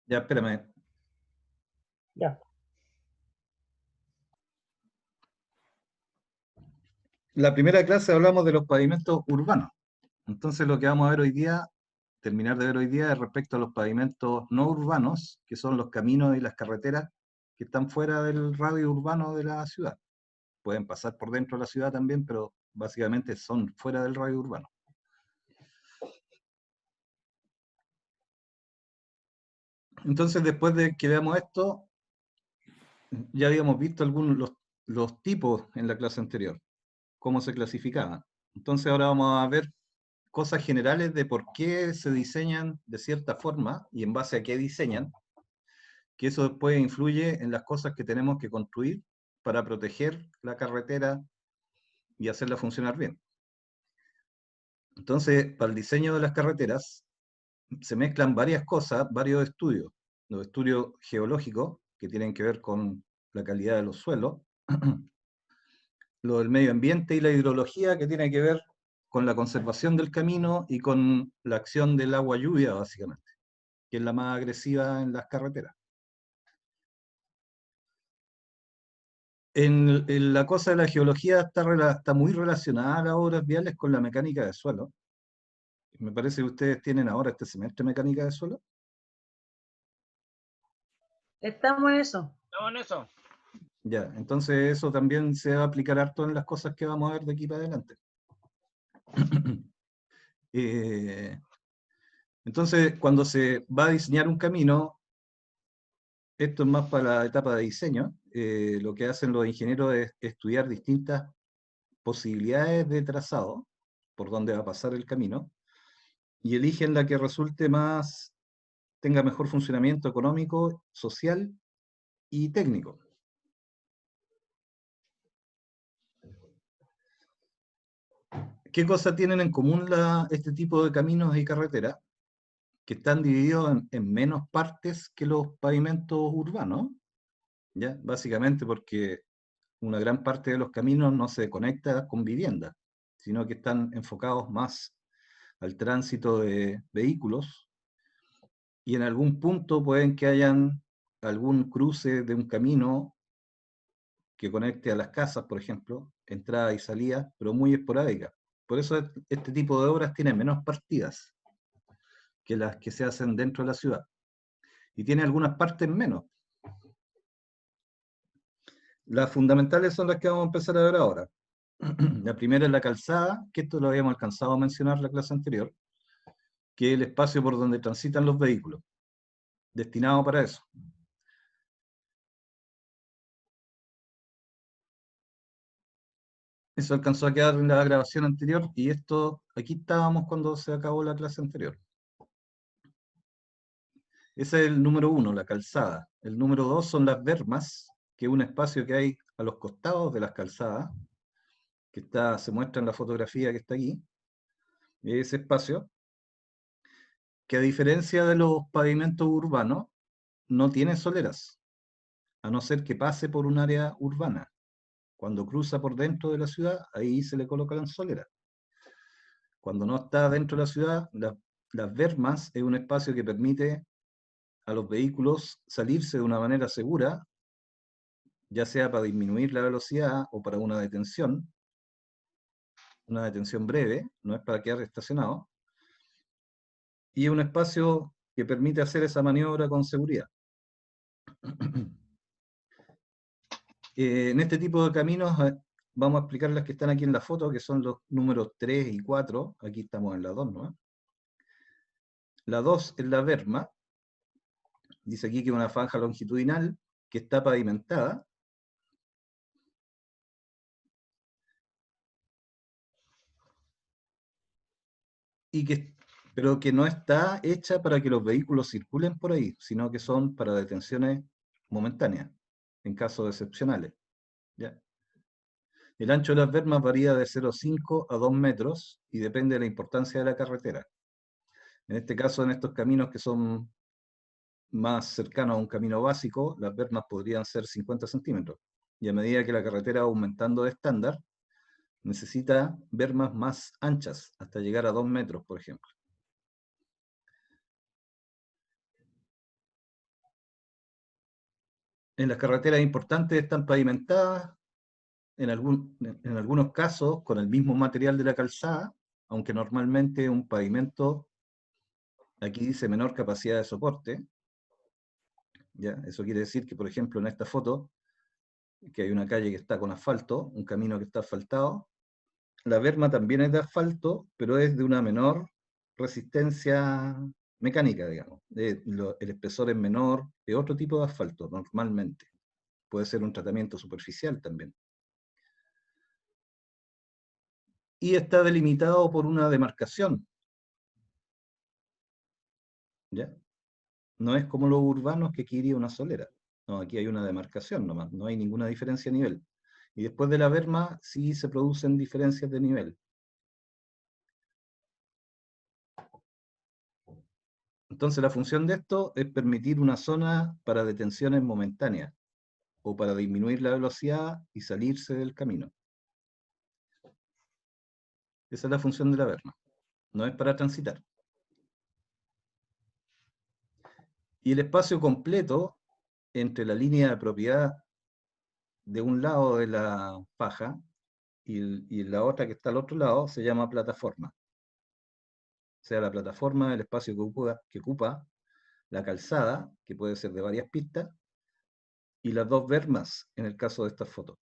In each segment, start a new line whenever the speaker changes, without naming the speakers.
Ya, espérame.
Ya.
La primera clase hablamos de los pavimentos urbanos. Entonces lo que vamos a ver hoy día, terminar de ver hoy día, es respecto a los pavimentos no urbanos, que son los caminos y las carreteras que están fuera del radio urbano de la ciudad. Pueden pasar por dentro de la ciudad también, pero básicamente son fuera del radio urbano. Entonces, después de que veamos esto, ya habíamos visto algunos los tipos en la clase anterior, cómo se clasificaban. Entonces ahora vamos a ver cosas generales de por qué se diseñan de cierta forma y en base a qué diseñan, que eso después influye en las cosas que tenemos que construir para proteger la carretera y hacerla funcionar bien. Entonces, para el diseño de las carreteras se mezclan varias cosas, varios estudios. Los estudios geológicos, que tienen que ver con la calidad de los suelos, lo del medio ambiente y la hidrología, que tiene que ver con la conservación del camino y con la acción del agua lluvia, básicamente, que es la más agresiva en las carreteras. En la cosa de la geología está muy relacionada a las obras viales con la mecánica de suelo. Me parece que ustedes tienen ahora este semestre mecánica de suelo.
Estamos en eso.
Estamos en eso.
Ya, entonces eso también se va a aplicar harto en las cosas que vamos a ver de aquí para adelante. Eh, entonces, cuando se va a diseñar un camino, esto es más para la etapa de diseño, lo que hacen los ingenieros es estudiar distintas posibilidades de trazado por donde va a pasar el camino y eligen la que resulte más, tenga mejor funcionamiento económico, social y técnico. ¿Qué cosas tienen en común este tipo de caminos y carreteras? Que están divididos en menos partes que los pavimentos urbanos, ¿ya? Básicamente porque una gran parte de los caminos no se conecta con vivienda, sino que están enfocados más al tránsito de vehículos y en algún punto pueden que hayan algún cruce de un camino que conecte a las casas, por ejemplo, entrada y salida, pero muy esporádica. Por eso este tipo de obras tiene menos partidas que las que se hacen dentro de la ciudad. Y tiene algunas partes menos. Las fundamentales son las que vamos a empezar a ver ahora. La primera es la calzada, que esto lo habíamos alcanzado a mencionar en la clase anterior, que es el espacio por donde transitan los vehículos, destinado para eso. Eso alcanzó a quedar en la grabación anterior y esto, aquí estábamos cuando se acabó la clase anterior. Ese es el número uno, la calzada. El número dos son las bermas, que es un espacio que hay a los costados de las calzadas, que se muestra en la fotografía que está aquí. Ese espacio, que a diferencia de los pavimentos urbanos, no tiene soleras, a no ser que pase por un área urbana. Cuando cruza por dentro de la ciudad, ahí se le colocan soleras. Cuando no está dentro de la ciudad, las bermas es un espacio que permite a los vehículos salirse de una manera segura, ya sea para disminuir la velocidad o para una detención breve, no es para quedar estacionado, y es un espacio que permite hacer esa maniobra con seguridad. En este tipo de caminos vamos a explicar las que están aquí en la foto, que son los números 3 y 4. Aquí estamos en la 2, ¿no? La 2 es la berma. Dice aquí que es una franja longitudinal que está pavimentada. Pero que no está hecha para que los vehículos circulen por ahí, sino que son para detenciones momentáneas, en casos excepcionales. ¿Ya? El ancho de las bermas varía de 0,5 a 2 metros y depende de la importancia de la carretera. En este caso, en estos caminos que son más cercanos a un camino básico, las bermas podrían ser 50 centímetros. Y a medida que la carretera va aumentando de estándar, necesita bermas más anchas, hasta llegar a 2 metros, por ejemplo. En las carreteras importantes están pavimentadas, en algunos casos con el mismo material de la calzada, aunque normalmente un pavimento, aquí dice menor capacidad de soporte. ¿Ya? Eso quiere decir que, por ejemplo, en esta foto, que hay una calle que está con asfalto, un camino que está asfaltado, la berma también es de asfalto, pero es de una menor resistencia mecánica, digamos. El espesor es menor, es otro tipo de asfalto, normalmente. Puede ser un tratamiento superficial también. Y está delimitado por una demarcación, ¿ya? No es como los urbanos que aquí iría una solera. No, aquí hay una demarcación nomás, no hay ninguna diferencia de nivel. Y después de la berma sí se producen diferencias de nivel. Entonces la función de esto es permitir una zona para detenciones momentáneas o para disminuir la velocidad y salirse del camino. Esa es la función de la berma. No es para transitar. Y el espacio completo entre la línea de propiedad de un lado de la faja y la otra que está al otro lado se llama plataforma. O sea, la plataforma es el espacio que ocupa la calzada, que puede ser de varias pistas, y las dos bermas en el caso de esta foto.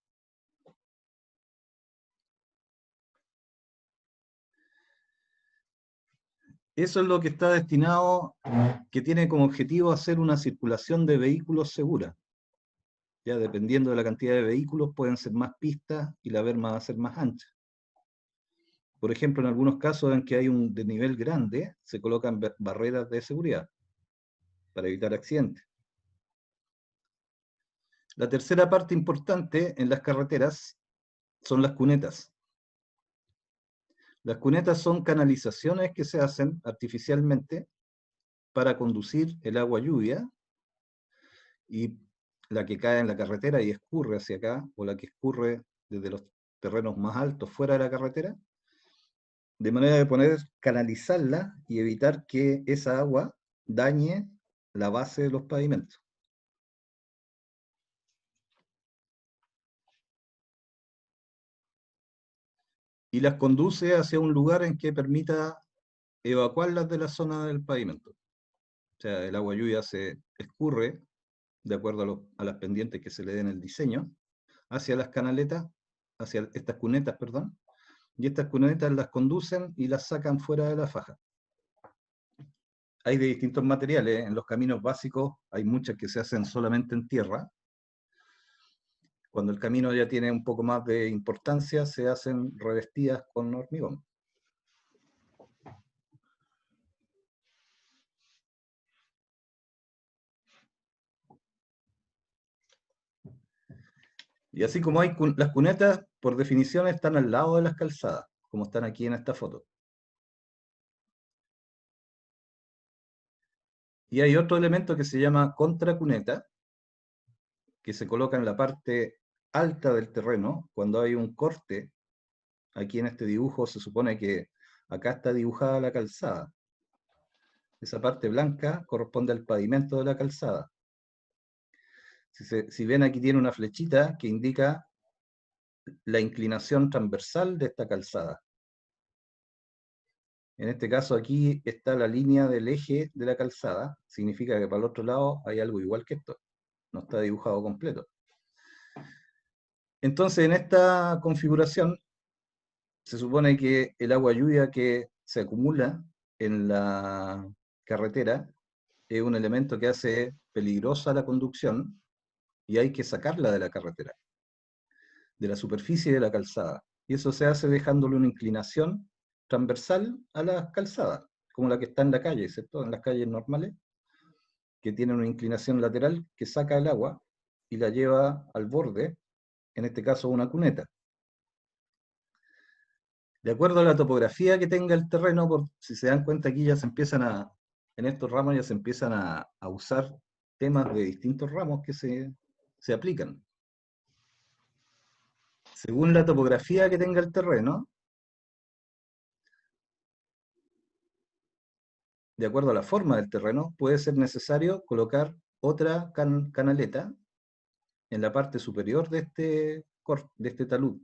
Eso es lo que está destinado, que tiene como objetivo hacer una circulación de vehículos segura. Ya dependiendo de la cantidad de vehículos pueden ser más pistas y la berma va a ser más ancha. Por ejemplo, en algunos casos en que hay un desnivel grande, se colocan barreras de seguridad para evitar accidentes. La tercera parte importante en las carreteras son las cunetas. Las cunetas son canalizaciones que se hacen artificialmente para conducir el agua lluvia, y la que cae en la carretera y escurre hacia acá, o la que escurre desde los terrenos más altos fuera de la carretera, de manera de poder canalizarla y evitar que esa agua dañe la base de los pavimentos. Y las conduce hacia un lugar en que permita evacuarlas de la zona del pavimento. O sea, el agua lluvia se escurre, de acuerdo a las pendientes que se le den el diseño, hacia las canaletas, hacia estas cunetas, perdón, y estas cunetas las conducen y las sacan fuera de la faja. Hay de distintos materiales, en los caminos básicos hay muchas que se hacen solamente en tierra. Cuando el camino ya tiene un poco más de importancia, se hacen revestidas con hormigón. Y así como hay las cunetas, por definición están al lado de las calzadas, como están aquí en esta foto. Y hay otro elemento que se llama contracuneta, que se coloca en la parte alta del terreno, cuando hay un corte. Aquí en este dibujo se supone que acá está dibujada la calzada. Esa parte blanca corresponde al pavimento de la calzada. Si ven, aquí tiene una flechita que indica la inclinación transversal de esta calzada. En este caso aquí está la línea del eje de la calzada, significa que para el otro lado hay algo igual que esto, no está dibujado completo. Entonces en esta configuración se supone que el agua lluvia que se acumula en la carretera es un elemento que hace peligrosa la conducción y hay que sacarla de la carretera, de la superficie de la calzada. Y eso se hace dejándole una inclinación transversal a la calzada, como la que está en la calle, ¿cierto? En las calles normales, que tienen una inclinación lateral que saca el agua y la lleva al borde, en este caso una cuneta. De acuerdo a la topografía que tenga el terreno, si se dan cuenta aquí ya se empiezan en estos ramos ya se empiezan a usar temas de distintos ramos que se aplican. Según la topografía que tenga el terreno, de acuerdo a la forma del terreno, puede ser necesario colocar otra canaleta en la parte superior de este talud.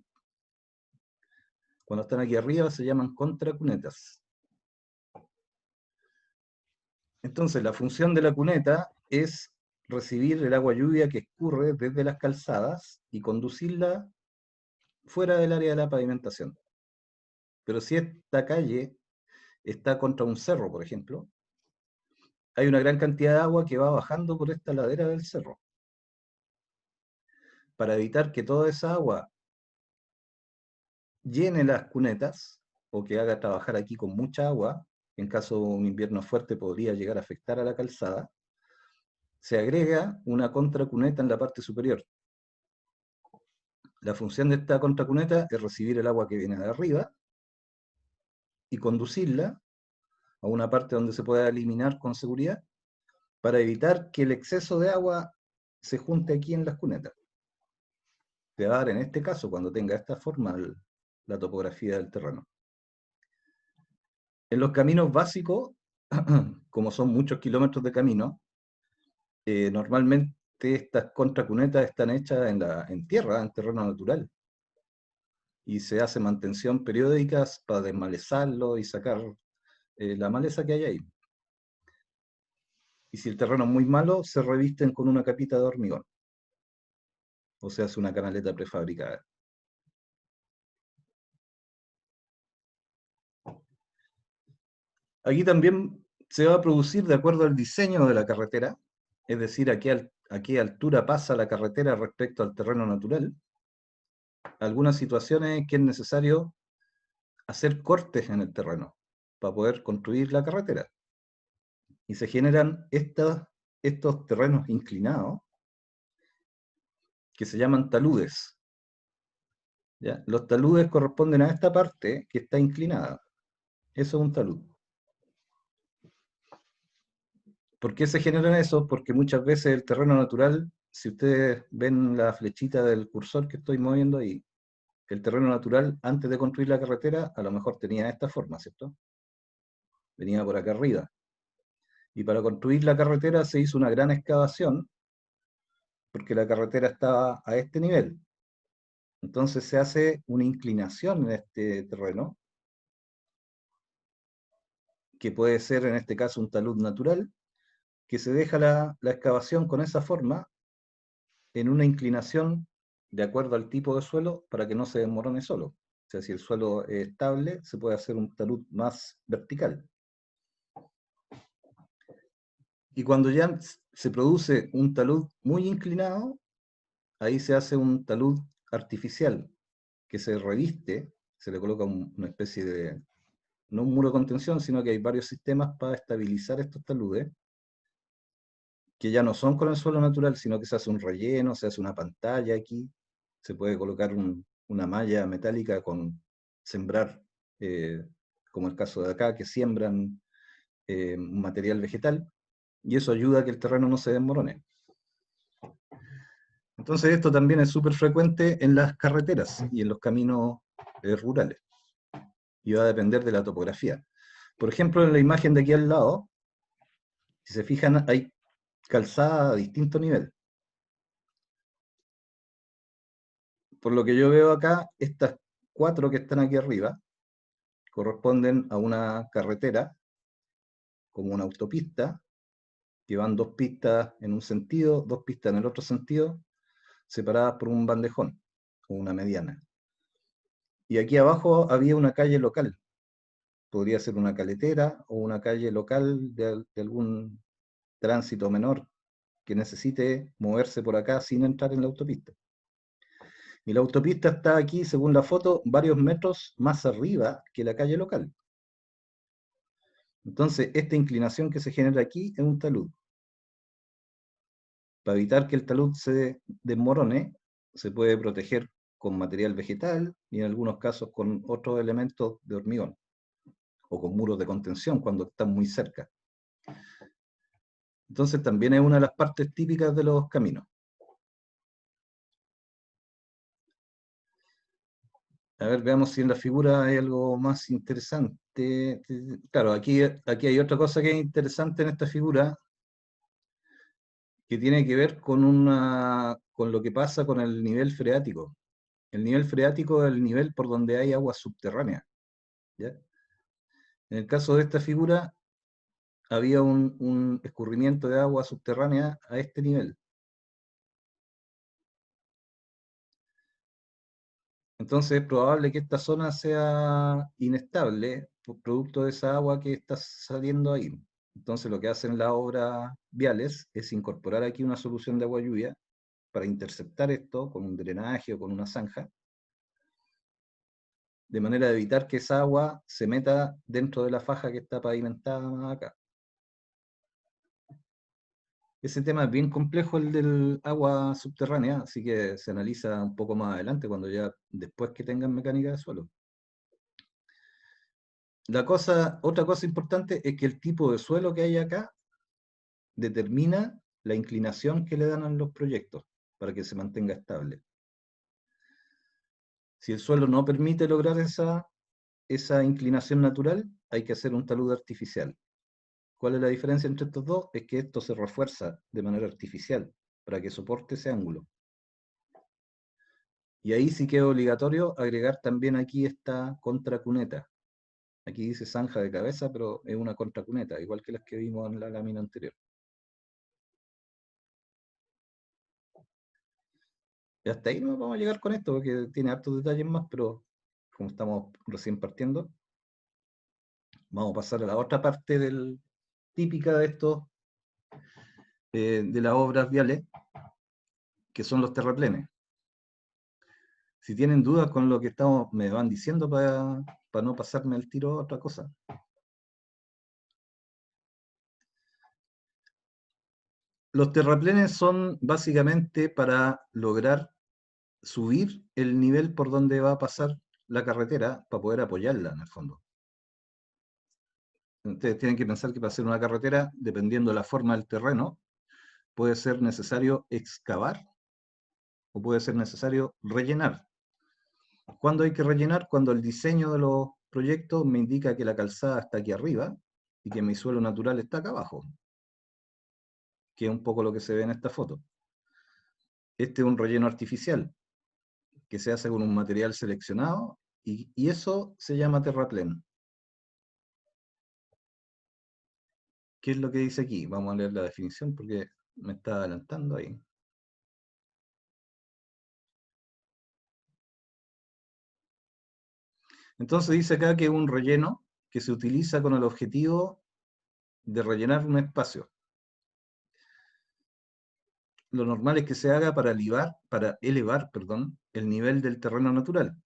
Cuando están aquí arriba se llaman contracunetas. Entonces, la función de la cuneta es recibir el agua lluvia que escurre desde las calzadas y conducirla fuera del área de la pavimentación. Pero si esta calle está contra un cerro, por ejemplo, hay una gran cantidad de agua que va bajando por esta ladera del cerro. Para evitar que toda esa agua llene las cunetas, o que haga trabajar aquí con mucha agua, en caso de un invierno fuerte podría llegar a afectar a la calzada, se agrega una contracuneta en la parte superior. La función de esta contracuneta es recibir el agua que viene de arriba y conducirla a una parte donde se pueda eliminar con seguridad para evitar que el exceso de agua se junte aquí en las cunetas. Te va a dar en este caso, cuando tenga esta forma, la topografía del terreno. En los caminos básicos, como son muchos kilómetros de camino, normalmente estas contracunetas están hechas en tierra, en terreno natural. Y se hace mantención periódica para desmalezarlo y sacar la maleza que hay ahí. Y si el terreno es muy malo, se revisten con una capita de hormigón. O se hace una canaleta prefabricada. Aquí también se va a producir de acuerdo al diseño de la carretera, es decir, a qué altura pasa la carretera respecto al terreno natural. Algunas situaciones que es necesario hacer cortes en el terreno para poder construir la carretera. Y se generan estos terrenos inclinados que se llaman taludes. ¿Ya? Los taludes corresponden a esta parte que está inclinada. Eso es un talud. ¿Por qué se generan eso? Porque muchas veces el terreno natural, si ustedes ven la flechita del cursor que estoy moviendo ahí, el terreno natural, antes de construir la carretera, a lo mejor tenía esta forma, ¿cierto? Venía por acá arriba. Y para construir la carretera se hizo una gran excavación, porque la carretera estaba a este nivel. Entonces se hace una inclinación en este terreno, que puede ser en este caso un talud natural, que se deja la excavación con esa forma, en una inclinación de acuerdo al tipo de suelo, para que no se desmorone solo. O sea, si el suelo es estable, se puede hacer un talud más vertical. Y cuando ya se produce un talud muy inclinado, ahí se hace un talud artificial, que se reviste, se le coloca una especie de, no un muro de contención, sino que hay varios sistemas para estabilizar estos taludes, que ya no son con el suelo natural, sino que se hace un relleno, se hace una pantalla aquí, se puede colocar una malla metálica con sembrar, como el caso de acá, que siembran un material vegetal, y eso ayuda a que el terreno no se desmorone. Entonces esto también es súper frecuente en las carreteras y en los caminos rurales, y va a depender de la topografía. Por ejemplo, en la imagen de aquí al lado, si se fijan, hay calzada a distinto nivel. Por lo que yo veo acá, estas 4 que están aquí arriba corresponden a una carretera, como una autopista, que van 2 pistas en un sentido, 2 pistas en el otro sentido, separadas por un bandejón, o una mediana. Y aquí abajo había una calle local. Podría ser una caletera o una calle local de algún tránsito menor que necesite moverse por acá sin entrar en la autopista. Y la autopista está aquí, según la foto, varios metros más arriba que la calle local. Entonces, esta inclinación que se genera aquí es un talud. Para evitar que el talud se desmorone, se puede proteger con material vegetal y en algunos casos con otros elementos de hormigón, o con muros de contención cuando están muy cerca. Entonces también es una de las partes típicas de los caminos. A ver, veamos si en la figura hay algo más interesante. Claro, aquí hay otra cosa que es interesante en esta figura, que tiene que ver con lo que pasa con el nivel freático. El nivel freático es el nivel por donde hay agua subterránea, ¿ya? En el caso de esta figura, había un escurrimiento de agua subterránea a este nivel. Entonces es probable que esta zona sea inestable, producto de esa agua que está saliendo ahí. Entonces lo que hacen las obras viales es incorporar aquí una solución de agua lluvia para interceptar esto con un drenaje o con una zanja, de manera de evitar que esa agua se meta dentro de la faja que está pavimentada más acá. Ese tema es bien complejo, el del agua subterránea, así que se analiza un poco más adelante, cuando ya después que tengan mecánica de suelo. Otra cosa importante es que el tipo de suelo que hay acá determina la inclinación que le dan a los proyectos para que se mantenga estable. Si el suelo no permite lograr esa inclinación natural, hay que hacer un talud artificial. ¿Cuál es la diferencia entre estos dos? Es que esto se refuerza de manera artificial para que soporte ese ángulo. Y ahí sí que es obligatorio agregar también aquí esta contracuneta. Aquí dice zanja de cabeza, pero es una contracuneta, igual que las que vimos en la lámina anterior. Y hasta ahí no vamos a llegar con esto, porque tiene hartos detalles más, pero como estamos recién partiendo, vamos a pasar a la otra parte típica de estos, de las obras viales, que son los terraplenes. Si tienen dudas con lo que me van diciendo para no pasarme al tiro a otra cosa. Los terraplenes son básicamente para lograr subir el nivel por donde va a pasar la carretera para poder apoyarla en el fondo. Ustedes tienen que pensar que para hacer una carretera, dependiendo de la forma del terreno, puede ser necesario excavar o puede ser necesario rellenar. ¿Cuándo hay que rellenar? Cuando el diseño de los proyectos me indica que la calzada está aquí arriba y que mi suelo natural está acá abajo, que es un poco lo que se ve en esta foto. Este es un relleno artificial que se hace con un material seleccionado y eso se llama terraplén. ¿Qué es lo que dice aquí? Vamos a leer la definición porque me está adelantando ahí. Entonces dice acá que es un relleno que se utiliza con el objetivo de rellenar un espacio. Lo normal es que se haga para elevar, el nivel del terreno natural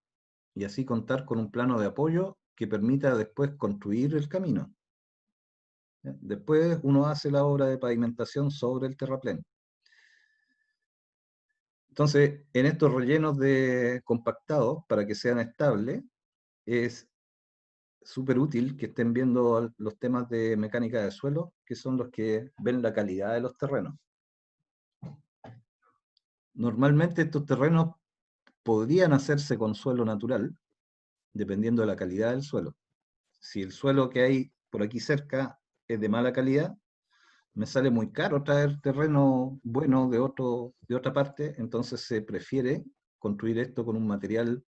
y así contar con un plano de apoyo que permita después construir el camino. ¿Ya? Después uno hace la obra de pavimentación sobre el terraplén. Entonces, en estos rellenos compactados, para que sean estables, es súper útil que estén viendo los temas de mecánica de suelo, que son los que ven la calidad de los terrenos. Normalmente estos terrenos podrían hacerse con suelo natural, dependiendo de la calidad del suelo. Si el suelo que hay por aquí cerca es de mala calidad, me sale muy caro traer terreno bueno de otra parte, entonces se prefiere construir esto con un material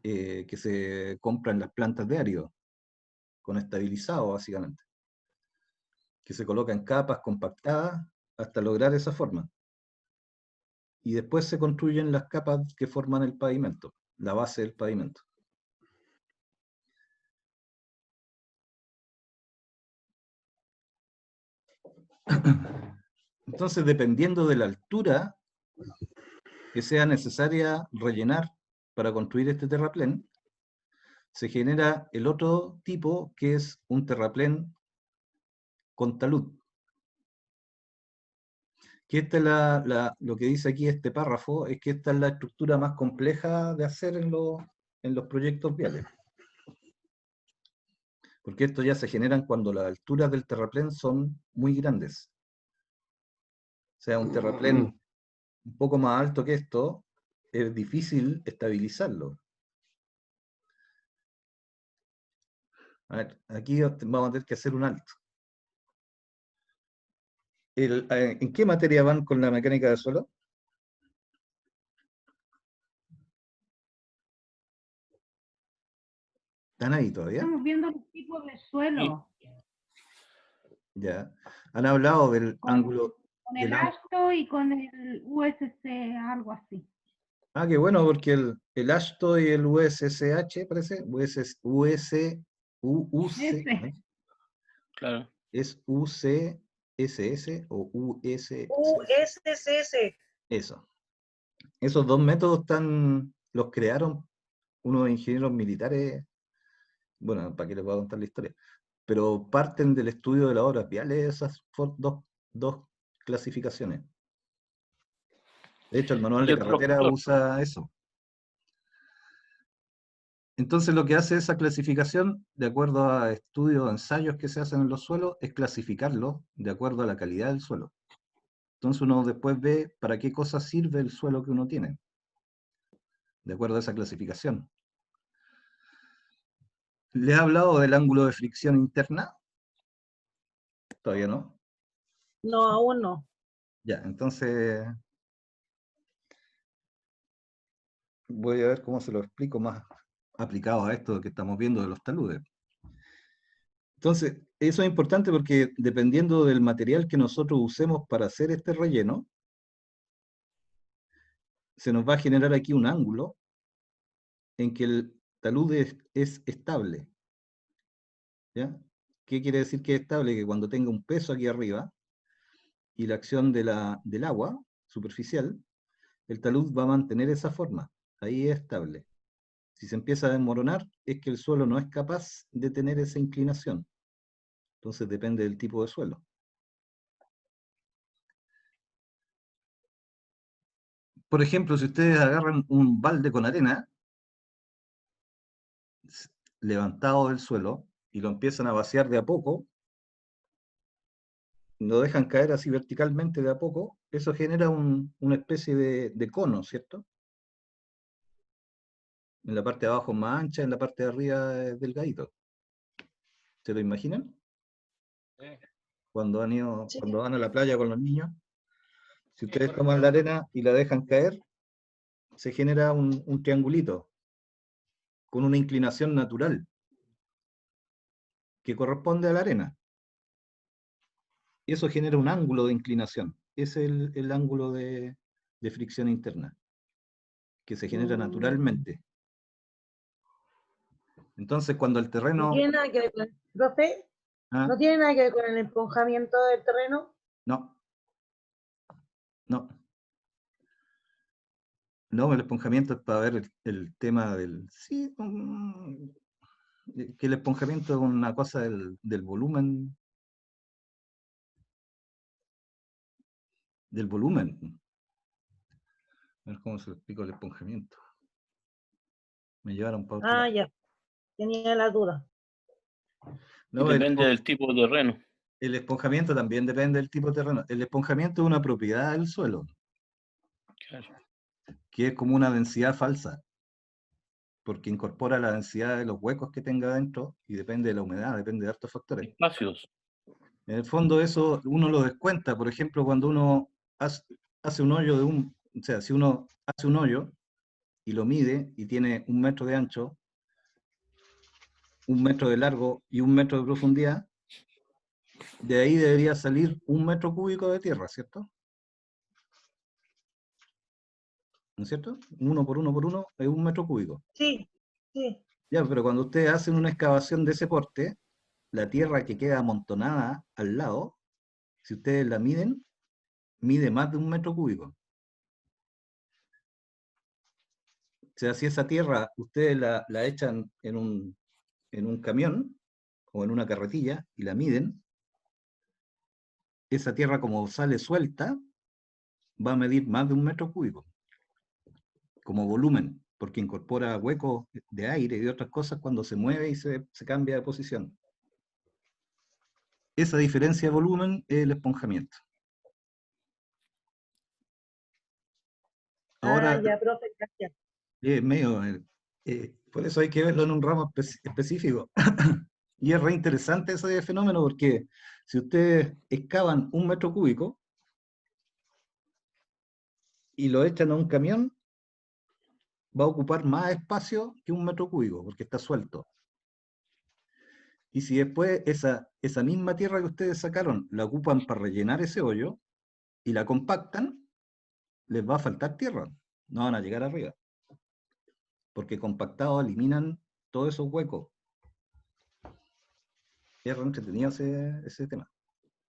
que se compra en las plantas de árido, con estabilizado básicamente, que se coloca en capas compactadas hasta lograr esa forma. Y después se construyen las capas que forman el pavimento, la base del pavimento. Entonces, dependiendo de la altura que sea necesaria rellenar para construir este terraplén, se genera el otro tipo, que es un terraplén con talud. Que esta es lo que dice aquí este párrafo, es que esta es la estructura más compleja de hacer en los proyectos viales. Porque estos ya se generan cuando las alturas del terraplén son muy grandes. O sea, un terraplén un poco más alto que esto, es difícil estabilizarlo. A ver, aquí vamos a tener que hacer un alto. ¿En qué materia van con la mecánica del suelo? ¿Están ahí todavía?
Estamos viendo los tipos de suelo.
Ya. Han hablado del ángulo.
Con el ASTO y con el USC, algo así.
Ah, qué bueno, porque el ASTO y el USSH, parece,
Ese.
claro. ¿Es UCSS o USS?
USCS.
Eso. Esos dos métodos los crearon unos ingenieros militares, bueno, para qué les voy a contar la historia, pero parten del estudio de las obras viales esas dos clasificaciones. De hecho, el manual de carretera usa eso. Entonces, lo que hace esa clasificación, de acuerdo a estudios, ensayos que se hacen en los suelos, es clasificarlos de acuerdo a la calidad del suelo. Entonces, uno después ve para qué cosa sirve el suelo que uno tiene, de acuerdo a esa clasificación. ¿Les he hablado del ángulo de fricción interna? Todavía no.
No, aún no.
Ya, entonces voy a ver cómo se lo explico más aplicado a esto que estamos viendo de los taludes. Entonces, eso es importante porque dependiendo del material que nosotros usemos para hacer este relleno, se nos va a generar aquí un ángulo en que el talud es estable. ¿Ya? ¿Qué quiere decir que es estable? Que cuando tenga un peso aquí arriba y la acción del agua superficial, el talud va a mantener esa forma. Ahí es estable. Si se empieza a desmoronar, es que el suelo no es capaz de tener esa inclinación. Entonces depende del tipo de suelo. Por ejemplo, si ustedes agarran un balde con arena, levantado del suelo, y lo empiezan a vaciar de a poco, lo dejan caer así verticalmente de a poco, eso genera una especie de cono, ¿cierto? En la parte de abajo más ancha, en la parte de arriba es delgadito. ¿Se lo imaginan? Cuando van a la playa con los niños, si ustedes toman la arena y la dejan caer, se genera un triangulito con una inclinación natural que corresponde a la arena. Y eso genera un ángulo de inclinación. Ese es el ángulo de fricción interna, que se genera naturalmente. Entonces, cuando el terreno...
¿No tiene nada que ver con, profe?
¿Ah?
¿No tiene nada que ver con el esponjamiento del terreno?
No. No. No, el esponjamiento es para ver el tema del... Sí, que el esponjamiento es una cosa del volumen. Del volumen. A ver cómo se lo explico el esponjamiento. Me llevaron para otro lado.
Ya. Tenía la duda.
No,
depende del tipo de terreno.
El esponjamiento también depende del tipo de terreno. El esponjamiento es una propiedad del suelo.
Claro.
Que es como una densidad falsa. Porque incorpora la densidad de los huecos que tenga dentro y depende de la humedad, depende de hartos factores.
Espacios.
En el fondo eso uno lo descuenta. Por ejemplo, cuando uno hace un hoyo o sea, si uno hace un hoyo y lo mide y tiene 1 metro de ancho, 1 metro de largo y 1 metro de profundidad, de ahí debería salir 1 metro cúbico de tierra, ¿cierto? ¿No es cierto? 1 por 1 por 1 es 1 metro cúbico.
Sí, sí.
Ya, pero cuando ustedes hacen una excavación de ese porte, la tierra que queda amontonada al lado, si ustedes la miden, mide más de 1 metro cúbico. O sea, si esa tierra ustedes la echan en un camión o en una carretilla y la miden, esa tierra como sale suelta, va a medir más de 1 metro cúbico, como volumen, porque incorpora huecos de aire y de otras cosas cuando se mueve y se cambia de posición. Esa diferencia de volumen es el esponjamiento. Ahora,
Ya, profe, gracias.
por eso hay que verlo en un ramo específico. Y es re interesante ese fenómeno porque Si ustedes excavan 1 metro cúbico y lo echan a un camión, va a ocupar más espacio que 1 metro cúbico, porque está suelto. Y si después esa misma tierra que ustedes sacaron la ocupan para rellenar ese hoyo y la compactan, les va a faltar tierra, no van a llegar arriba. Porque compactados eliminan todos esos huecos. Es re entretenido ese tema.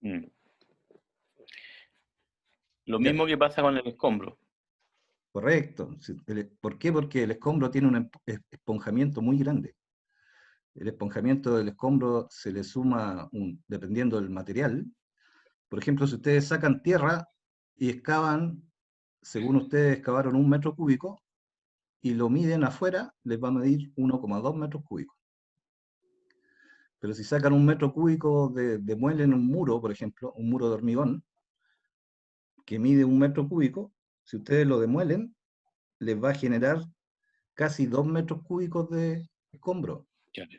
Mm. Lo
Ya.
mismo que pasa con el escombro.
Correcto. ¿Por qué? Porque el escombro tiene un esponjamiento muy grande. El esponjamiento del escombro se le suma, dependiendo del material. Por ejemplo, si ustedes sacan tierra y excavan, según ustedes excavaron 1 metro cúbico, y lo miden afuera, les va a medir 1,2 metros cúbicos. Pero si sacan 1 metro cúbico de mueble en un muro, por ejemplo, un muro de hormigón, que mide 1 metro cúbico, si ustedes lo demuelen, les va a generar casi 2 metros cúbicos de escombro.
Claro.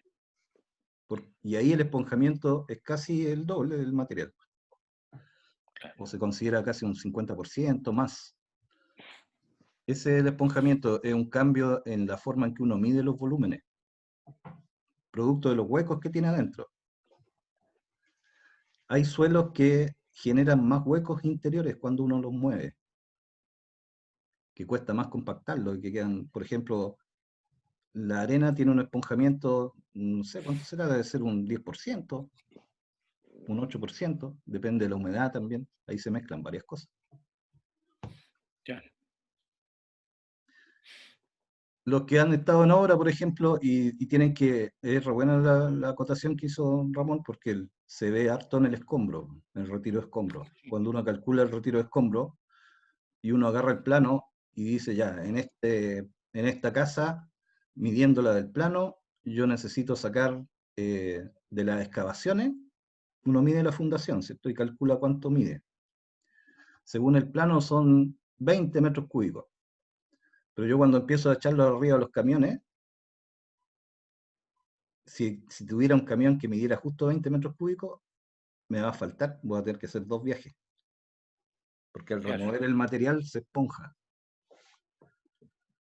Y ahí el esponjamiento es casi el doble del material.
Claro.
O se considera casi un 50% más. Ese es el esponjamiento, es un cambio en la forma en que uno mide los volúmenes, producto de los huecos que tiene adentro. Hay suelos que generan más huecos interiores cuando uno los mueve, que cuesta más compactarlos, y que quedan, por ejemplo, la arena tiene un esponjamiento, no sé cuánto será, debe ser un 10%, un 8%, depende de la humedad también, ahí se mezclan varias cosas.
Claro.
Los que han estado en obra, por ejemplo, y tienen que, es re buena la acotación que hizo Ramón, porque se ve harto en el escombro, en el retiro de escombro. Cuando uno calcula el retiro de escombro, y uno agarra el plano y dice, ya, en esta casa, midiéndola del plano, yo necesito sacar de las excavaciones, uno mide la fundación, ¿cierto? Y calcula cuánto mide. Según el plano son 20 metros cúbicos. Pero yo cuando empiezo a echarlo arriba a los camiones, si tuviera un camión que midiera justo 20 metros cúbicos, me va a faltar, voy a tener que hacer 2 viajes. Porque al
Claro.
remover el material se esponja.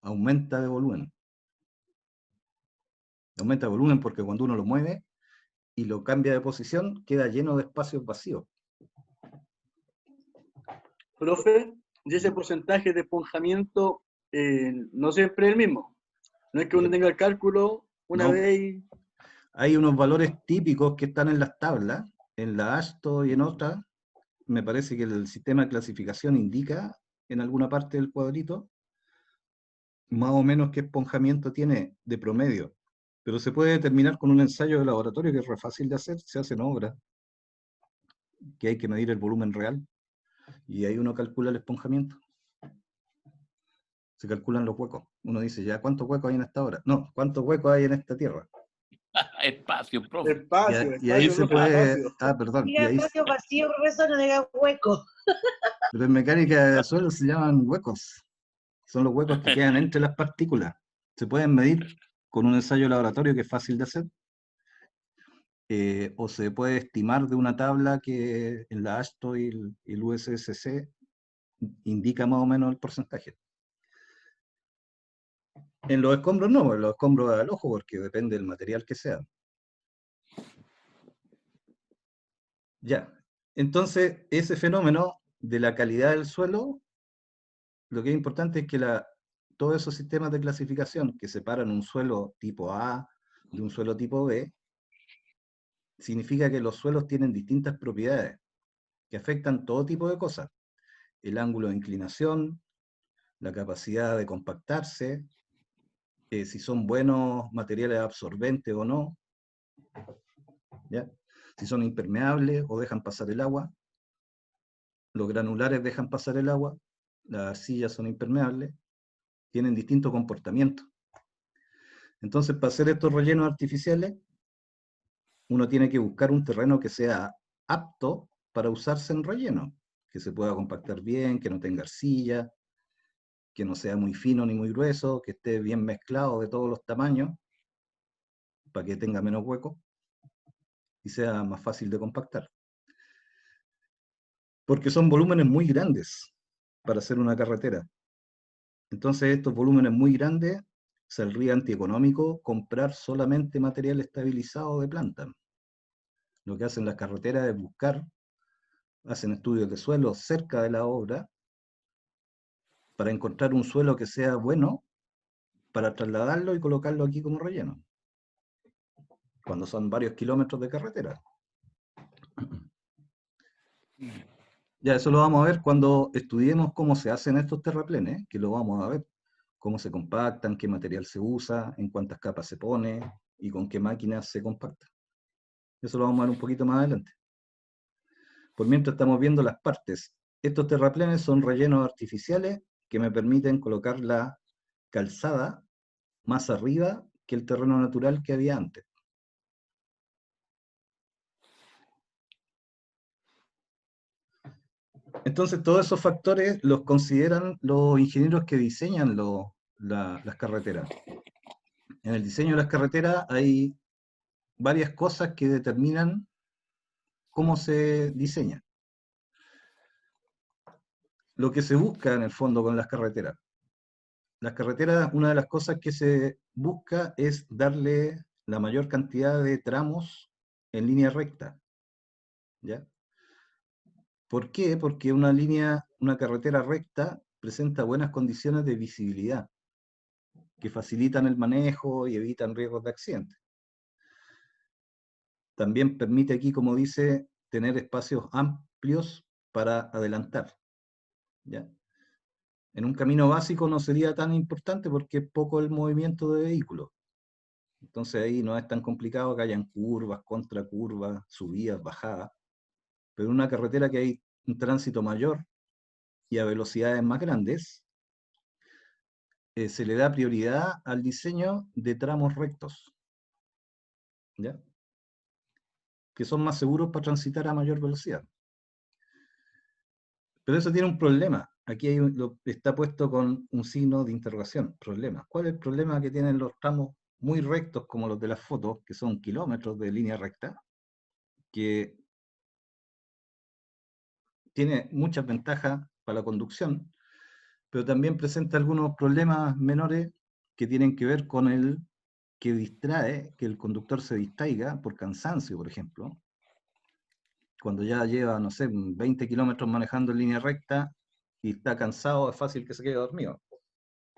Aumenta de volumen. Aumenta de volumen porque cuando uno lo mueve y lo cambia de posición, queda lleno de espacios vacíos.
Profe, y ese porcentaje de esponjamiento no siempre es el mismo. No es que uno tenga el cálculo una
No.
vez y...
Hay unos valores típicos que están en las tablas, en la ASTO y en otras. Me parece que el sistema de clasificación indica en alguna parte del cuadrito más o menos qué esponjamiento tiene de promedio. Pero se puede determinar con un ensayo de laboratorio que es re fácil de hacer, se hace en obra, que hay que medir el volumen real, y ahí uno calcula el esponjamiento. Se calculan los huecos. Uno dice, ya, ¿cuántos huecos hay en esta obra? No, ¿cuántos huecos hay en esta tierra?
Espacio, profe.
Espacio,
Y ahí se
espacio,
puede...
espacio.
Ah, perdón. Y
Diga
ahí,
espacio vacío, profesor, no diga hueco.
pero en mecánica de suelo se llaman huecos. Son los huecos que quedan entre las partículas. Se pueden medir con un ensayo laboratorio que es fácil de hacer. O se puede estimar de una tabla que en la ASTO y el USSC indica más o menos el porcentaje. En los escombros no, en los escombros al ojo, porque depende del material que sea. Ya, entonces ese fenómeno de la calidad del suelo, lo que es importante es que todos esos sistemas de clasificación que separan un suelo tipo A de un suelo tipo B, significa que los suelos tienen distintas propiedades que afectan todo tipo de cosas. El ángulo de inclinación, la capacidad de compactarse, si son buenos materiales absorbentes o no, ¿ya? Si son impermeables o dejan pasar el agua. Los granulares dejan pasar el agua, las arcillas son impermeables, tienen distinto comportamiento. Entonces, para hacer estos rellenos artificiales, uno tiene que buscar un terreno que sea apto para usarse en relleno, que se pueda compactar bien, que no tenga arcilla, que no sea muy fino ni muy grueso, que esté bien mezclado de todos los tamaños, para que tenga menos hueco y sea más fácil de compactar. porque son volúmenes muy grandes para hacer una carretera. Entonces, estos volúmenes muy grandes, saldría antieconómico comprar solamente material estabilizado de planta. Lo que hacen las carreteras es buscar, hacen estudios de suelo cerca de la obra para encontrar un suelo que sea bueno para trasladarlo y colocarlo aquí como relleno, cuando son varios kilómetros de carretera. Ya, eso lo vamos a ver cuando estudiemos cómo se hacen estos terraplenes, que lo vamos a ver, cómo se compactan, qué material se usa, en cuántas capas se pone y con qué máquinas se compacta. Eso lo vamos a ver un poquito más adelante. Por mientras estamos viendo las partes. Estos terraplenes son rellenos artificiales que me permiten colocar la calzada más arriba que el terreno natural que había antes. Entonces, todos esos factores los consideran los ingenieros que diseñan las carreteras. En el diseño de las carreteras hay varias cosas que determinan cómo se diseña. Lo que se busca en el fondo con las carreteras. Las carreteras, una de las cosas que se busca es darle la mayor cantidad de tramos en línea recta. ¿Ya? ¿Por qué? Porque una carretera recta presenta buenas condiciones de visibilidad, que facilitan el manejo y evitan riesgos de accidentes. También permite aquí, como dice, tener espacios amplios para adelantar. ¿Ya? En un camino básico no sería tan importante porque es poco el movimiento de vehículos. Entonces ahí no es tan complicado que hayan curvas, contracurvas, subidas, bajadas. Pero en una carretera que hay un tránsito mayor y a velocidades más grandes, se le da prioridad al diseño de tramos rectos, ¿ya? Que son más seguros para transitar a mayor velocidad. Pero eso tiene un problema. Aquí está puesto con un signo de interrogación. Problema. ¿Cuál es el problema que tienen los tramos muy rectos como los de las fotos, que son kilómetros de línea recta, que tiene muchas ventajas para la conducción, pero también presenta algunos problemas menores que tienen que ver con el que distrae, que el conductor se distraiga por cansancio, por ejemplo. Cuando ya lleva, no sé, 20 kilómetros manejando en línea recta y está cansado, es fácil que se quede dormido.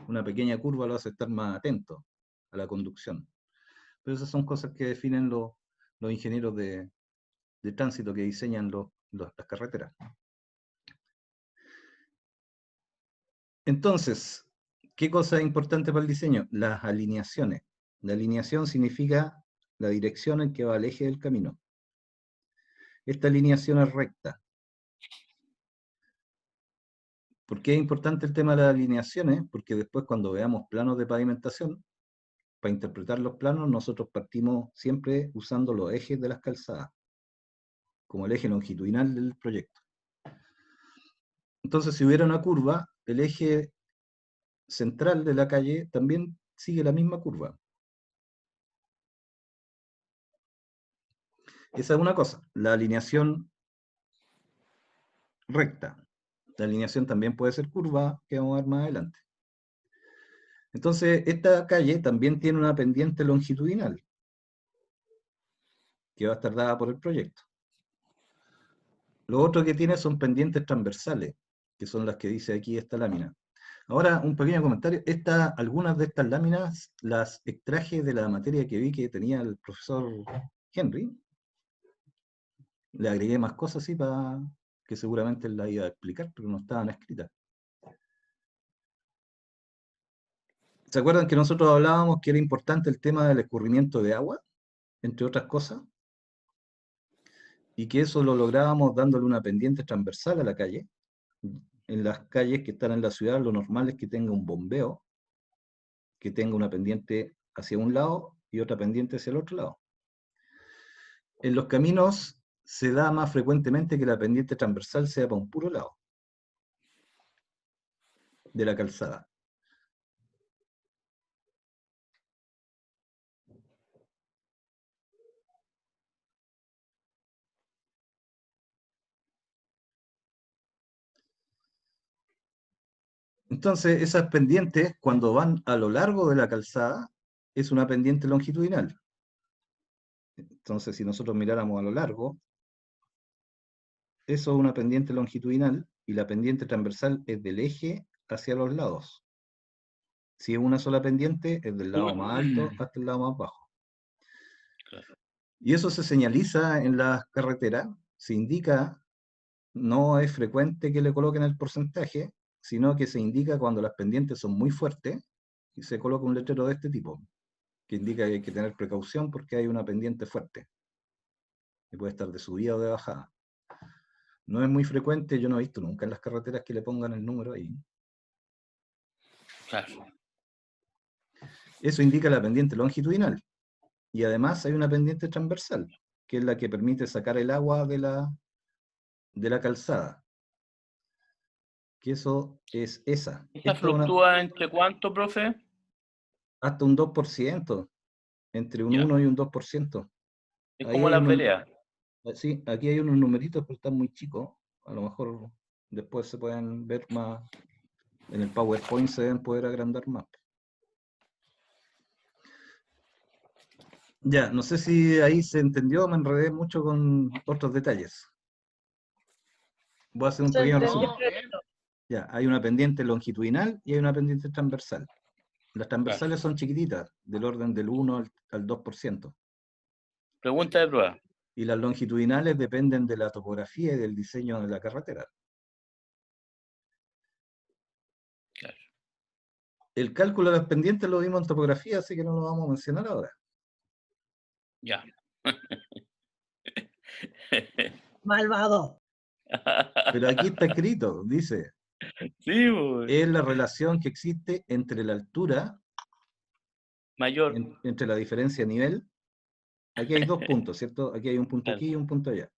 Una pequeña curva lo hace estar más atento a la conducción. Pero esas son cosas que definen los ingenieros de tránsito que diseñan las carreteras. Entonces, ¿qué cosa es importante para el diseño? Las alineaciones. La alineación significa la dirección en que va el eje del camino. Esta alineación es recta. ¿Por qué es importante el tema de las alineaciones? Porque después cuando veamos planos de pavimentación, para interpretar los planos, nosotros partimos siempre usando los ejes de las calzadas, como el eje longitudinal del proyecto. Entonces, si hubiera una curva, el eje central de la calle también sigue la misma curva. Esa es una cosa, la alineación recta. La alineación también puede ser curva, que vamos a ver más adelante. Entonces, esta calle también tiene una pendiente longitudinal, que va a estar dada por el proyecto. Lo otro que tiene son pendientes transversales, que son las que dice aquí esta lámina. Ahora, un pequeño comentario. Algunas de estas láminas las extraje de la materia que vi que tenía el profesor Henry. Le agregué más cosas así para que seguramente él la iba a explicar, pero no estaban escritas. ¿Se acuerdan que nosotros hablábamos que era importante el tema del escurrimiento de agua, entre otras cosas? Y que eso lo lográbamos dándole una pendiente transversal a la calle. En las calles que están en la ciudad, lo normal es que tenga un bombeo, que tenga una pendiente hacia un lado y otra pendiente hacia el otro lado. En los caminos se da más frecuentemente que la pendiente transversal sea para un puro lado de la calzada. Entonces, esas pendientes, cuando van a lo largo de la calzada, es una pendiente longitudinal. Entonces, si nosotros miráramos a lo largo, eso es una pendiente longitudinal y la pendiente transversal es del eje hacia los lados. Si es una sola pendiente, es del lado más alto hasta el lado más bajo.
Claro.
Y eso se señaliza en las carreteras, se indica, no es frecuente que le coloquen el porcentaje, sino que se indica cuando las pendientes son muy fuertes y se coloca un letrero de este tipo, que indica que hay que tener precaución porque hay una pendiente fuerte, que puede estar de subida o de bajada. No es muy frecuente, yo no he visto nunca en las carreteras que le pongan el número ahí.
Claro.
Eso indica la pendiente longitudinal. Y además hay una pendiente transversal, que es la que permite sacar el agua de la calzada. Que eso es esa.
¿Esta
Esta es
fluctúa entre cuánto, profe?
hasta un 2%, entre un
Ya.
1 y un 2%.
Es
Ahí
como
hay
las veredas.
sí, aquí hay unos numeritos, pero están muy chicos. A lo mejor después se pueden ver más. En el PowerPoint se deben poder agrandar más. Ya, no sé si ahí se entendió, me enredé mucho con otros detalles. Voy a hacer un
Se
pequeño
entendió.
resumen. Ya, hay una pendiente longitudinal y hay una pendiente transversal. Las transversales son chiquititas, del orden del 1 al 2%.
Pregunta de prueba.
Y las longitudinales dependen de la topografía y del diseño de la carretera.
Claro.
El cálculo de las pendientes lo vimos en topografía, así que no lo vamos a mencionar ahora.
Ya.
Malvado.
Pero aquí está escrito, dice,
Sí, pues.
es la relación que existe entre la altura,
Mayor.
entre la diferencia de nivel. Aquí hay dos puntos, ¿cierto? Aquí hay un punto aquí y un punto allá.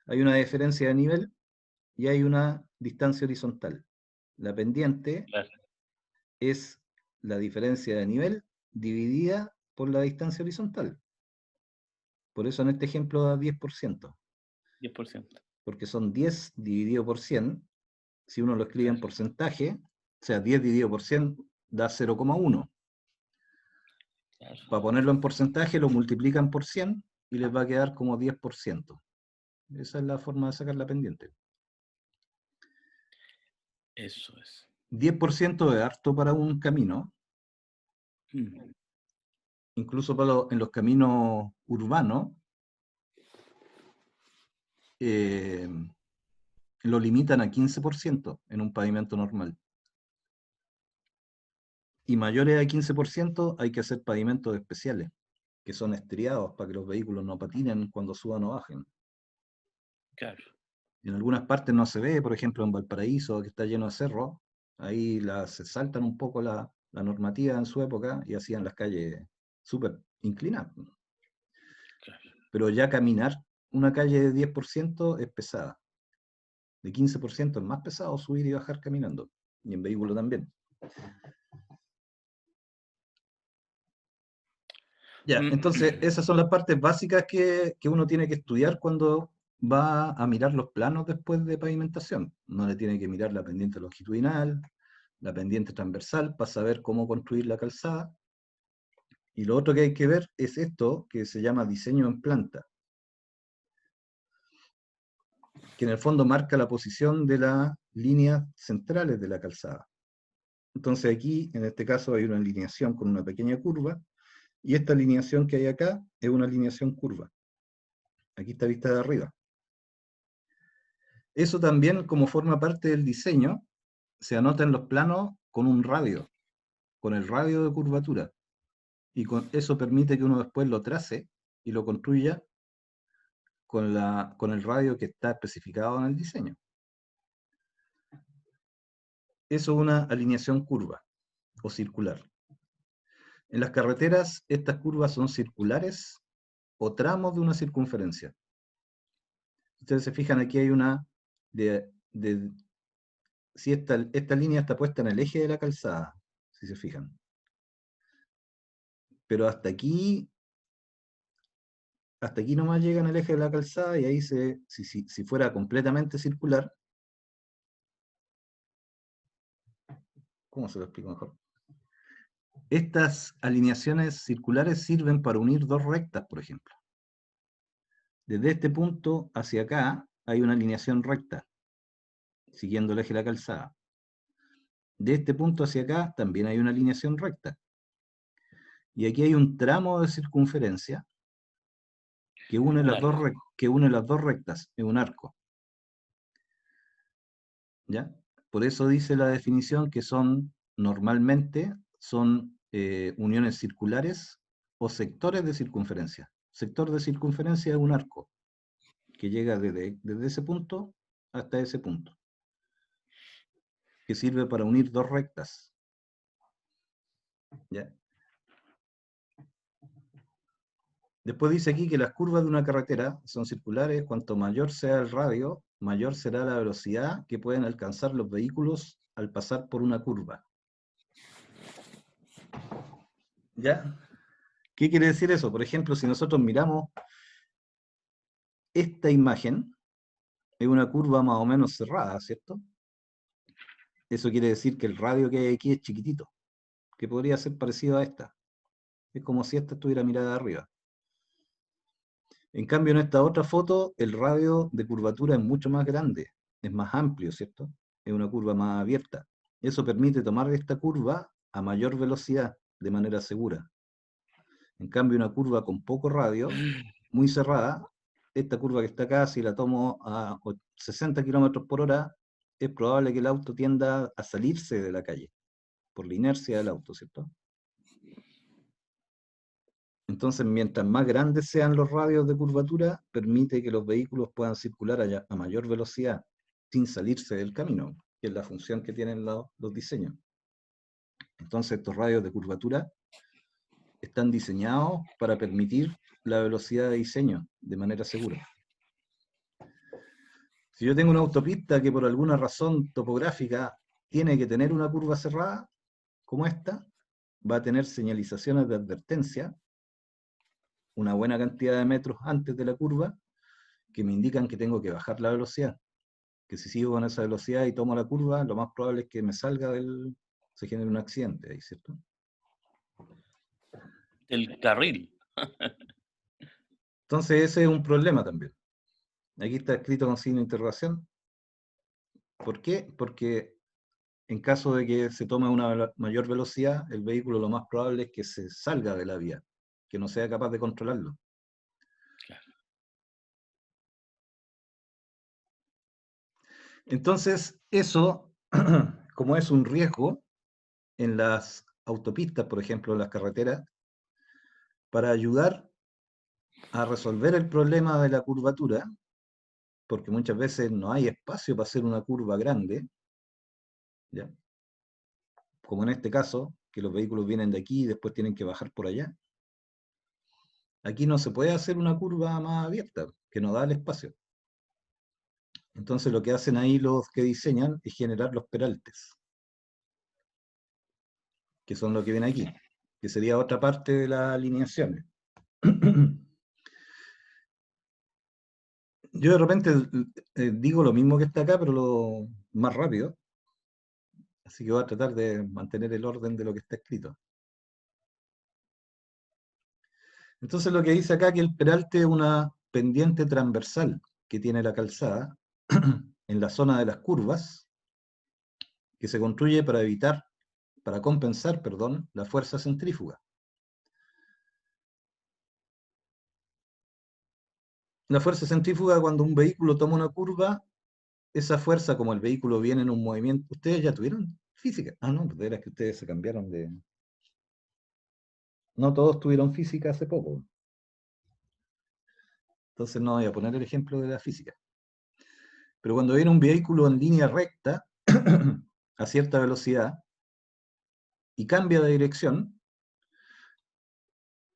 Hay una diferencia de nivel y hay una distancia horizontal. La pendiente
Claro.
es la diferencia de nivel dividida por la distancia horizontal. Por eso en este ejemplo da 10%,
10%.
porque son 10 dividido por 100. Si uno lo escribe en
Claro.
porcentaje, o sea, 10 dividido por 100 da 0,1.
Claro.
Para ponerlo en porcentaje, lo multiplican por 100 y les va a quedar como 10%. Esa es la forma de sacar la pendiente.
Eso es.
10% es harto para un camino,
Mm.
incluso en los caminos urbanos, lo limitan a 15% en un pavimento normal. Y mayores a 15% hay que hacer pavimentos especiales, que son estriados para que los vehículos no patinen cuando suban o bajen.
Claro.
En algunas partes no se ve, por ejemplo en Valparaíso, que está lleno de cerros, ahí se saltan un poco la normativa en su época y hacían las calles súper inclinadas.
Claro.
Pero ya caminar una calle de 10% es pesada. De 15% es más pesado subir y bajar caminando, y en vehículo también. Ya, entonces esas son las partes básicas que uno tiene que estudiar cuando va a mirar los planos después de pavimentación. No le tiene que mirar la pendiente longitudinal, la pendiente transversal para saber cómo construir la calzada. Y lo otro que hay que ver es esto que se llama diseño en planta, que en el fondo marca la posición de las líneas centrales de la calzada. Entonces aquí, en este caso, hay una alineación con una pequeña curva, y esta alineación que hay acá es una alineación curva. Aquí está vista de arriba. Eso también, como forma parte del diseño, se anota en los planos con un radio, con el radio de curvatura. Y eso permite que uno después lo trace y lo construya con el radio que está especificado en el diseño. Eso es una alineación curva o circular. En las carreteras, estas curvas son circulares o tramos de una circunferencia. Ustedes se fijan, aquí hay una si esta línea está puesta en el eje de la calzada, si se fijan. Pero hasta aquí nomás llega en el eje de la calzada, y ahí si fuera completamente circular, ¿Cómo se lo explico mejor? Estas alineaciones circulares sirven para unir dos rectas, por ejemplo. Desde este punto hacia acá hay una alineación recta, siguiendo el eje de la calzada. De este punto hacia acá también hay una alineación recta. Y aquí hay un tramo de circunferencia que une las dos rectas, es un arco. ¿Ya? Por eso dice la definición que normalmente son uniones circulares o sectores de circunferencia. Sector de circunferencia es un arco que llega desde ese punto hasta ese punto, que sirve para unir dos rectas. ¿Ya? Después dice aquí que las curvas de una carretera son circulares. Cuanto mayor sea el radio, mayor será la velocidad que pueden alcanzar los vehículos al pasar por una curva. ¿Ya? ¿Qué quiere decir eso? Por ejemplo, si nosotros miramos esta imagen, es una curva más o menos cerrada, ¿cierto? Eso quiere decir que el radio que hay aquí es chiquitito, que podría ser parecido a esta. Es como si esta estuviera mirada de arriba. En cambio, en esta otra foto, el radio de curvatura es mucho más grande, es más amplio, ¿cierto? Es una curva más abierta. Eso permite tomar esta curva a mayor velocidad, de manera segura. En cambio, una curva con poco radio, muy cerrada, esta curva que está acá, si la tomo a 60 kilómetros por hora, es probable que el auto tienda a salirse de la calle, por la inercia del auto, ¿cierto? Entonces, mientras más grandes sean los radios de curvatura, permite que los vehículos puedan circular a mayor velocidad, sin salirse del camino, que es la función que tienen los diseños. Entonces, estos radios de curvatura están diseñados para permitir la velocidad de diseño de manera segura. Si yo tengo una autopista que por alguna razón topográfica tiene que tener una curva cerrada, como esta, va a tener señalizaciones de advertencia, una buena cantidad de metros antes de la curva, que me indican que tengo que bajar la velocidad. Que si sigo con esa velocidad y tomo la curva, lo más probable es que me salga se genere un accidente ahí, ¿cierto?
El carril.
Entonces ese es un problema también. Aquí está escrito con signo de interrogación. ¿Por qué? Porque en caso de que se tome una mayor velocidad, el vehículo lo más probable es que se salga de la vía, que no sea capaz de controlarlo.
Claro.
Entonces, eso, como es un riesgo en las autopistas, por ejemplo, en las carreteras, para ayudar a resolver el problema de la curvatura, porque muchas veces no hay espacio para hacer una curva grande, ¿ya? Como en este caso, que los vehículos vienen de aquí y después tienen que bajar por allá. Aquí no se puede hacer una curva más abierta, que no da el espacio. Entonces lo que hacen ahí los que diseñan es generar los peraltes, que son lo que ven aquí, que sería otra parte de las alineaciones. Yo de repente digo lo mismo que está acá, pero más rápido. Así que voy a tratar de mantener el orden de lo que está escrito. Entonces lo que dice acá que el peralte es una pendiente transversal que tiene la calzada en la zona de las curvas, que se construye para compensar, la fuerza centrífuga. La fuerza centrífuga, cuando un vehículo toma una curva, esa fuerza, como el vehículo viene en un movimiento, ¿ustedes ya tuvieron física? Ah, no, pues era que ustedes se cambiaron de... No todos tuvieron física hace poco. Entonces no voy a poner el ejemplo de la física. Pero cuando viene un vehículo en línea recta, a cierta velocidad, y cambia de dirección,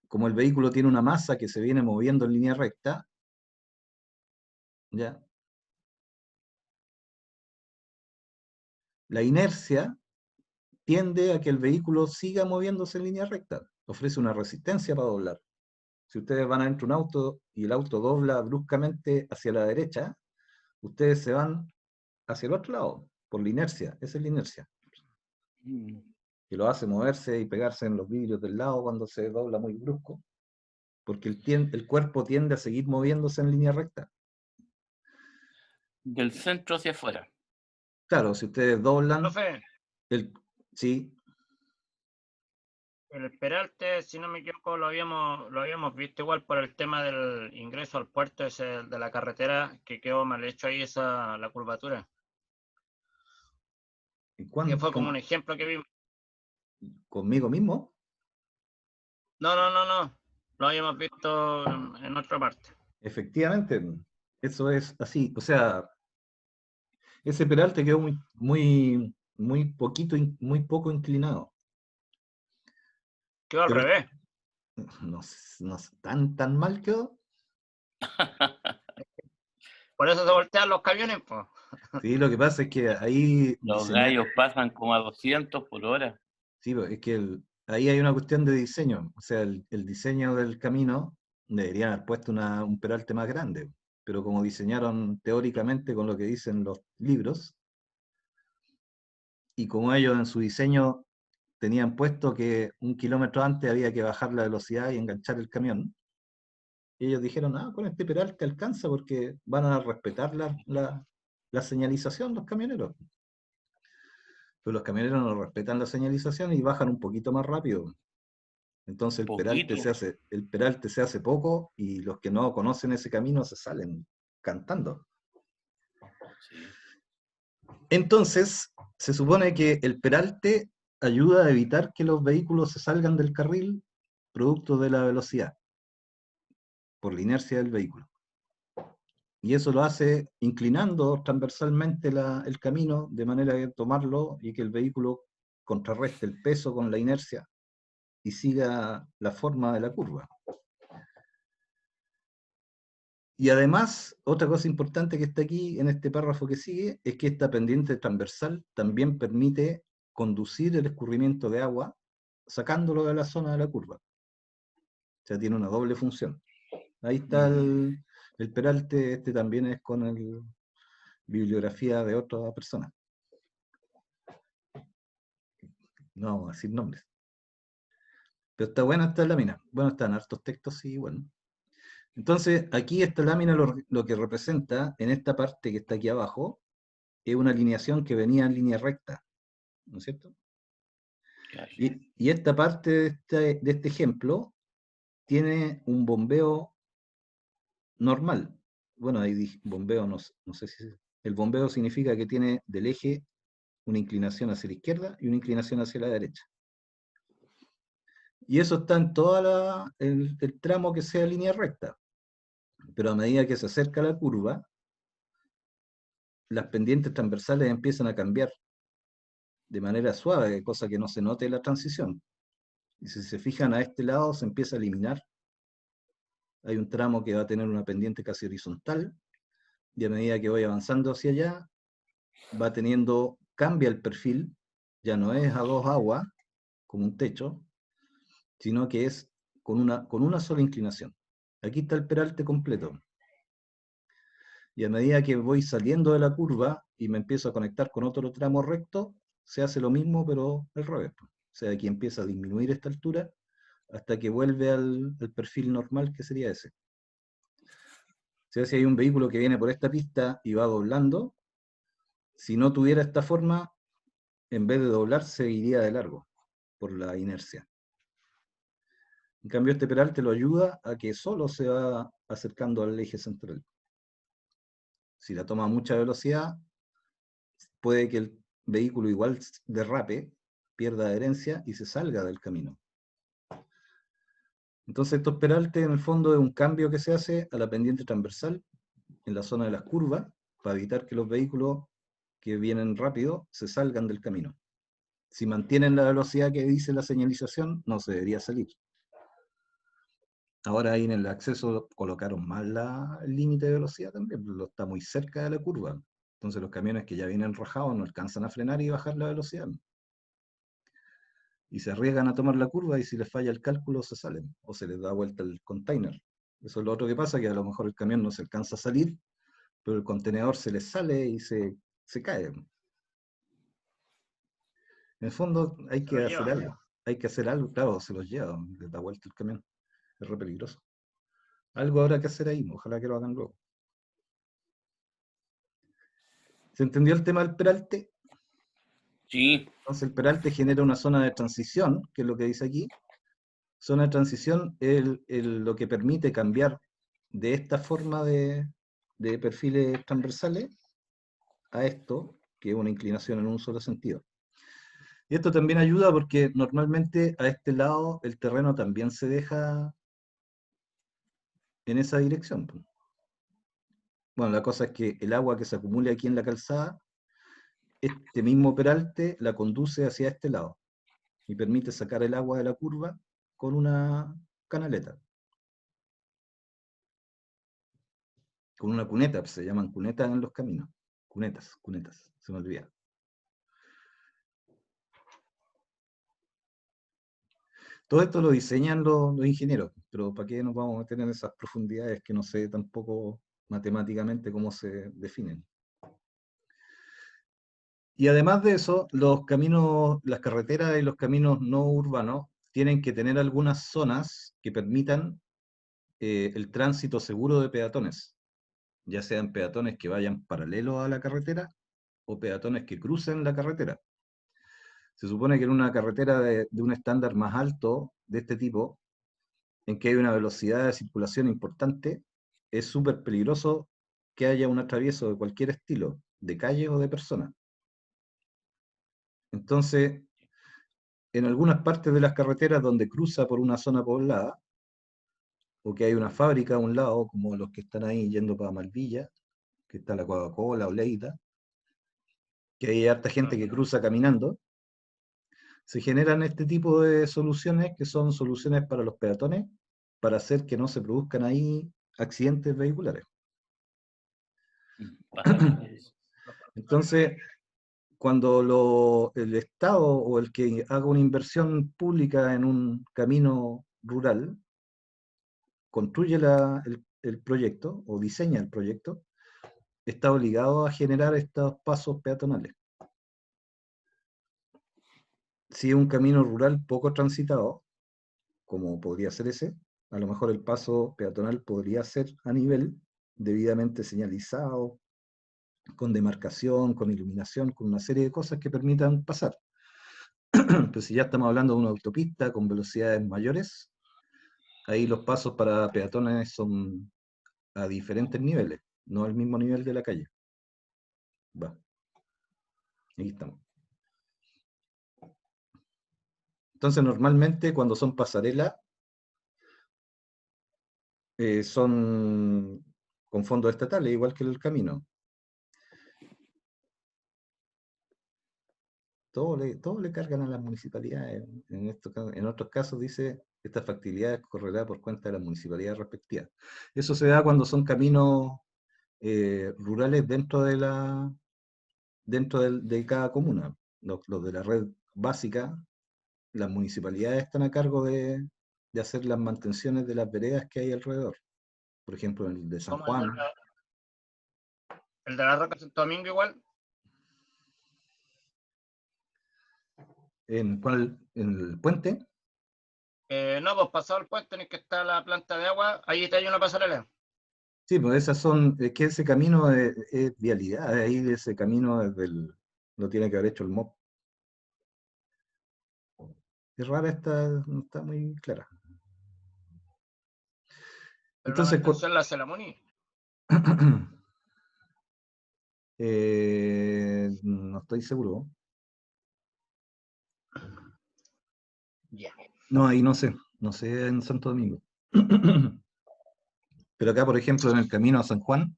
como el vehículo tiene una masa que se viene moviendo en línea recta, ¿ya? La inercia tiende a que el vehículo siga moviéndose en línea recta, ofrece una resistencia para doblar. Si ustedes van adentro de un auto y el auto dobla bruscamente hacia la derecha, ustedes se van hacia el otro lado, por la inercia, esa es la inercia.
Mm.
que lo hace moverse y pegarse en los vidrios del lado cuando se dobla muy brusco, porque el cuerpo tiende a seguir moviéndose en línea recta.
Del centro hacia afuera.
Claro, si ustedes doblan,
Profe,
sí,
el Peralte, si no me equivoco, lo habíamos visto igual por el tema del ingreso al puerto ese de la carretera, que quedó mal hecho ahí la curvatura.
¿y
Que
cuándo?
fue como un ejemplo que vimos.
¿Conmigo mismo?
No. Lo habíamos visto en otra parte.
Efectivamente, eso es así. O sea, ese Peralte quedó muy poco inclinado.
Quedó al
Pero
revés.
no tan mal quedó.
Por eso se voltean los camiones, pues.
Sí, lo que pasa es que ahí
Los gallos pasan como a 200 por hora.
sí, pues, es que ahí hay una cuestión de diseño. O sea, el diseño del camino deberían haber puesto un peralte más grande. Pero como diseñaron teóricamente con lo que dicen los libros, y como ellos en su diseño tenían puesto que 1 kilómetro antes había que bajar la velocidad y enganchar el camión, y ellos dijeron, con este peralte alcanza porque van a respetar la señalización los camioneros. Pero los camioneros no respetan la señalización y bajan un poquito más rápido. Entonces
Poquito.
el peralte se hace poco y los que no conocen ese camino se salen cantando.
Sí.
Entonces, se supone que el peralte ayuda a evitar que los vehículos se salgan del carril producto de la velocidad, por la inercia del vehículo. Y eso lo hace inclinando transversalmente el camino de manera que tomarlo y que el vehículo contrarreste el peso con la inercia y siga la forma de la curva. Y además, otra cosa importante que está aquí en este párrafo que sigue es que esta pendiente transversal también permite conducir el escurrimiento de agua sacándolo de la zona de la curva. O sea, tiene una doble función. Ahí está el peralte, este también es con bibliografía de otra persona. No vamos a decir nombres. Pero está buena esta lámina. Bueno, están hartos textos, sí, bueno. Entonces, aquí esta lámina lo que representa en esta parte que está aquí abajo es una alineación que venía en línea recta, ¿no es cierto?
Claro.
Y esta parte de este ejemplo tiene un bombeo normal. Bueno, ahí dije bombeo, no sé si... El bombeo significa que tiene del eje una inclinación hacia la izquierda y una inclinación hacia la derecha. Y eso está en todo el tramo que sea línea recta. Pero a medida que se acerca la curva, las pendientes transversales empiezan a cambiar de manera suave, cosa que no se note en la transición. Y si se fijan a este lado, se empieza a eliminar. Hay un tramo que va a tener una pendiente casi horizontal, y a medida que voy avanzando hacia allá, cambia el perfil, ya no es a dos aguas, como un techo, sino que es con una sola inclinación. Aquí está el peralte completo. Y a medida que voy saliendo de la curva y me empiezo a conectar con otro tramo recto, se hace lo mismo, pero al revés. O sea, aquí empieza a disminuir esta altura hasta que vuelve al perfil normal, que sería ese. O sea, si hay un vehículo que viene por esta pista y va doblando, si no tuviera esta forma, en vez de doblar, se iría de largo por la inercia. En cambio, este peralte lo ayuda a que solo se va acercando al eje central. Si la toma a mucha velocidad, puede que el vehículo igual derrape, pierda adherencia y se salga del camino. Entonces, estos peraltes en el fondo es un cambio que se hace a la pendiente transversal en la zona de las curvas para evitar que los vehículos que vienen rápido se salgan del camino. Si mantienen la velocidad que dice la señalización, no se debería salir. Ahora ahí en el acceso colocaron mal el límite de velocidad también, lo está muy cerca de la curva. Entonces los camiones que ya vienen rajados no alcanzan a frenar y bajar la velocidad. Y se arriesgan a tomar la curva y si les falla el cálculo se salen o se les da vuelta el container. Eso es lo otro que pasa, que a lo mejor el camión no se alcanza a salir, pero el contenedor se les sale y se cae. En el fondo hay
Se
que
lo
hacer
lleva.
algo. Hay que hacer algo, claro, se los lleva, les da vuelta el camión. Es re peligroso. Algo habrá que hacer ahí, ojalá que lo hagan luego. ¿Se entendió el tema del peralte?
Sí,
Entonces el peralte genera una zona de transición, que es lo que dice aquí. Zona de transición es lo que permite cambiar de esta forma de perfiles transversales a esto, que es una inclinación en un solo sentido. Y esto también ayuda porque normalmente a este lado el terreno también se deja en esa dirección. Bueno, la cosa es que el agua que se acumula aquí en la calzada, este mismo peralte la conduce hacia este lado y permite sacar el agua de la curva con una canaleta, con una cuneta, pues se llaman cunetas en los caminos. Cunetas, se me olvida. Todo esto lo diseñan los ingenieros, pero ¿para qué nos vamos a meter en esas profundidades que no sé tampoco matemáticamente cómo se definen? Y además de eso, los caminos, las carreteras y los caminos no urbanos tienen que tener algunas zonas que permitan el tránsito seguro de peatones, ya sean peatones que vayan paralelos a la carretera o peatones que crucen la carretera. Se supone que en una carretera de un estándar más alto de este tipo, en que hay una velocidad de circulación importante, es súper peligroso que haya un atravieso de cualquier estilo, de calle o de persona. Entonces, en algunas partes de las carreteras donde cruza por una zona poblada, o que hay una fábrica a un lado, como los que están ahí yendo para Malvilla, que está la Coca-Cola o Leida, que hay harta gente que cruza caminando, se generan este tipo de soluciones que son soluciones para los peatones, para hacer que no se produzcan ahí accidentes vehiculares. Entonces, cuando el Estado o el que haga una inversión pública en un camino rural, construye el proyecto o diseña el proyecto, está obligado a generar estos pasos peatonales. Si es un camino rural poco transitado, como podría ser ese, a lo mejor el paso peatonal podría ser a nivel, debidamente señalizado, con demarcación, con iluminación, con una serie de cosas que permitan pasar. Pero si ya estamos hablando de una autopista con velocidades mayores, ahí los pasos para peatones son a diferentes niveles, no al mismo nivel de la calle. Va. Aquí estamos. Entonces, normalmente cuando son pasarelas, son con fondos estatales, igual que el camino. Todo le cargan a las municipalidades. En otros casos dice, esta factibilidad correrá por cuenta de las municipalidades respectivas. Eso se da cuando son caminos rurales dentro de cada comuna. Los de la red básica, las municipalidades están a cargo de hacer las mantenciones de las veredas que hay alrededor. Por ejemplo, el de San
Como
Juan.
el de la Roca Santo Domingo igual.
¿En cuál? ¿En el puente?
No, pues pasado el puente tenés que estar la planta de agua, ahí te hay una pasarela.
Sí, pues esas son, es que ese camino es vialidad, ahí de ese camino lo tiene que haber hecho el MOP. Es rara no está muy clara.
Pero la
Entonces,
mantención la hace la MUNI.
no estoy seguro.
Ya.
No, ahí no sé en Santo Domingo. Pero acá, por ejemplo, en el camino a San Juan,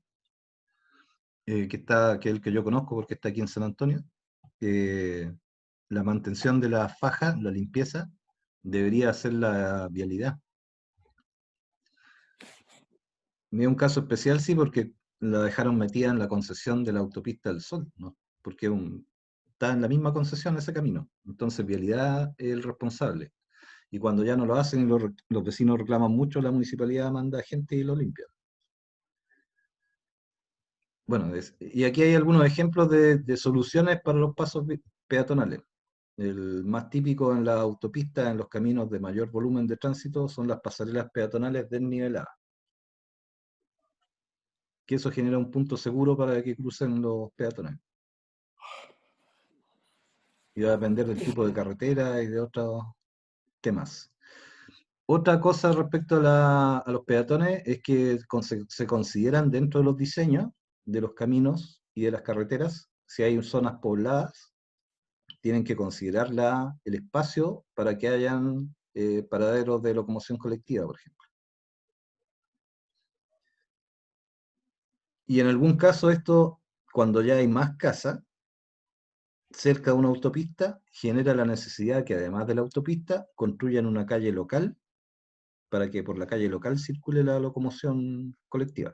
que es el que yo conozco porque está aquí en San Antonio, la mantención de la faja, la limpieza, debería ser la vialidad. Es un caso especial, sí, porque la dejaron metida en la concesión de la autopista del Sol, ¿no? Porque está en la misma concesión ese camino. Entonces, vialidad es el responsable. Y cuando ya no lo hacen y los vecinos reclaman mucho, la municipalidad manda gente y lo limpia. Bueno, y aquí hay algunos ejemplos de soluciones para los pasos peatonales. El más típico en la autopista, en los caminos de mayor volumen de tránsito, son las pasarelas peatonales desniveladas. Que eso genera un punto seguro para que crucen los peatones. Y va a depender del tipo de carretera y de otros temas. Otra cosa respecto a los peatones es que se consideran dentro de los diseños de los caminos y de las carreteras, si hay zonas pobladas, tienen que considerar el espacio para que hayan paraderos de locomoción colectiva, por ejemplo. Y en algún caso esto, cuando ya hay más casas, cerca de una autopista, genera la necesidad que además de la autopista, construyan una calle local para que por la calle local circule la locomoción colectiva.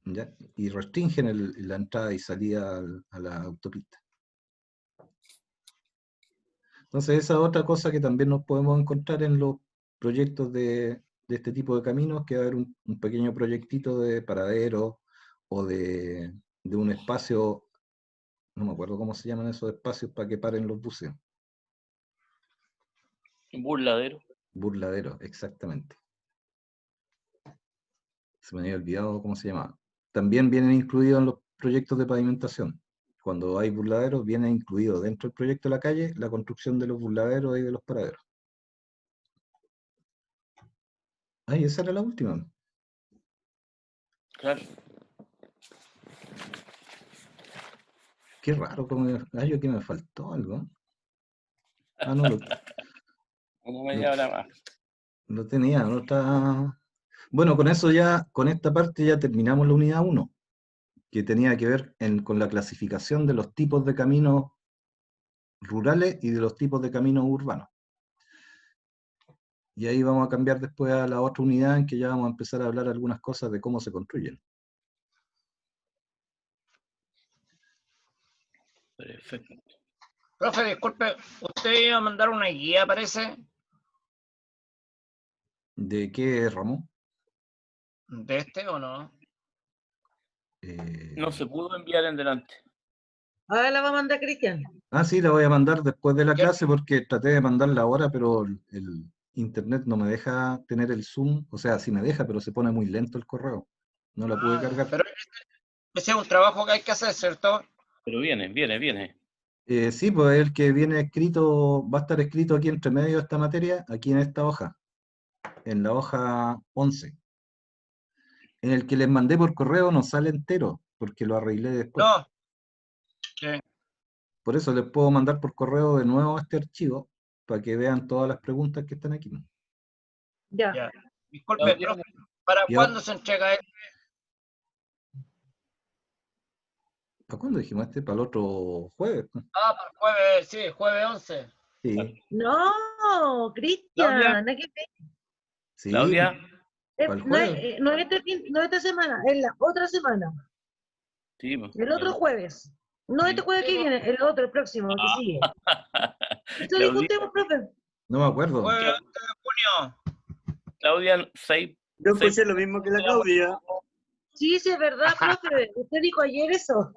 ¿Ya? Y restringen la entrada y salida a la autopista. Entonces esa es otra cosa que también nos podemos encontrar en los proyectos de este tipo de caminos, que va a haber un pequeño proyectito de paradero o de un espacio, no me acuerdo cómo se llaman esos espacios para que paren los buses.
Burladero.
Burladero, exactamente. Se me había olvidado cómo se llamaba. También vienen incluidos en los proyectos de pavimentación. Cuando hay burladeros, viene incluido dentro del proyecto de la calle la construcción de los burladeros y de los paraderos. Ay, esa era la última.
Claro.
Qué raro, yo que me faltó algo. Ah, no,
Una media hora más.
lo tenía, no está. Bueno, con eso ya, con esta parte ya terminamos la unidad 1, que tenía que ver con la clasificación de los tipos de caminos rurales y de los tipos de caminos urbanos. Y ahí vamos a cambiar después a la otra unidad en que ya vamos a empezar a hablar algunas cosas de cómo se construyen.
Perfecto.
Profe, disculpe, ¿usted iba a mandar una guía, parece?
¿De qué, Ramón?
¿De este o no?
No se pudo enviar en delante.
Ahora la va a mandar Cristian.
Ah, sí, la voy a mandar después de la
¿Qué?
clase porque traté de mandarla ahora, pero el internet no me deja tener el Zoom. O sea, sí me deja, pero se pone muy lento el correo. No la pude cargar.
Pero ese es un trabajo que hay que hacer, ¿cierto?
Pero viene.
Sí, pues el que viene escrito, va a estar escrito aquí entre medio de esta materia, aquí en esta hoja, en la hoja 11. En el que les mandé por correo no sale entero, porque lo arreglé después.
No. Sí.
Por eso les puedo mandar por correo de nuevo este archivo, para que vean todas las preguntas que están aquí.
Ya.
Ya. Disculpe,
Ya.
profe, ¿para
Ya.
cuándo se entrega esto?
¿Para cuándo dijimos este? ¿Para el otro jueves?
Ah, para el jueves, sí, jueves 11.
Sí,
No, Cristian. ¿de qué
sí.
Claudia,
¿Para el
no,
jueves?
no esta semana, es la otra semana.
sí.
El otro jueves. No
Sí.
este jueves que viene, el otro, el próximo, que sigue. Esto
Claudia,
discutimos, profe.
No me acuerdo.
Jueves 11 de junio.
Claudia, 6.
Yo escuché lo mismo que la Claudia.
Sí, sí, es verdad, profe. Usted dijo ayer eso.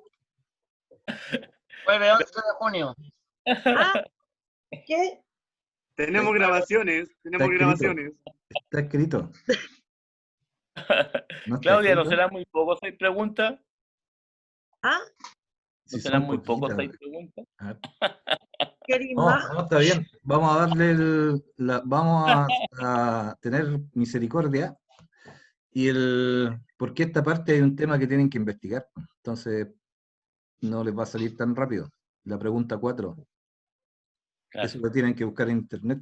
Jueves 11 de junio.
Ah, ¿qué?
Tenemos grabaciones, tenemos
Está
grabaciones.
Está escrito. ¿No está
Claudia, ¿no
escrito?
será muy poco 6 preguntas?
Ah,
Sí,
¿No serán
son
muy poco
poquitas.
6 preguntas?
A ver.
qué
No,
más.
no, está bien. Vamos a darle vamos a tener misericordia. Porque esta parte hay un tema que tienen que investigar. Entonces, no les va a salir tan rápido. La pregunta 4.
Claro.
Eso lo tienen que buscar en internet.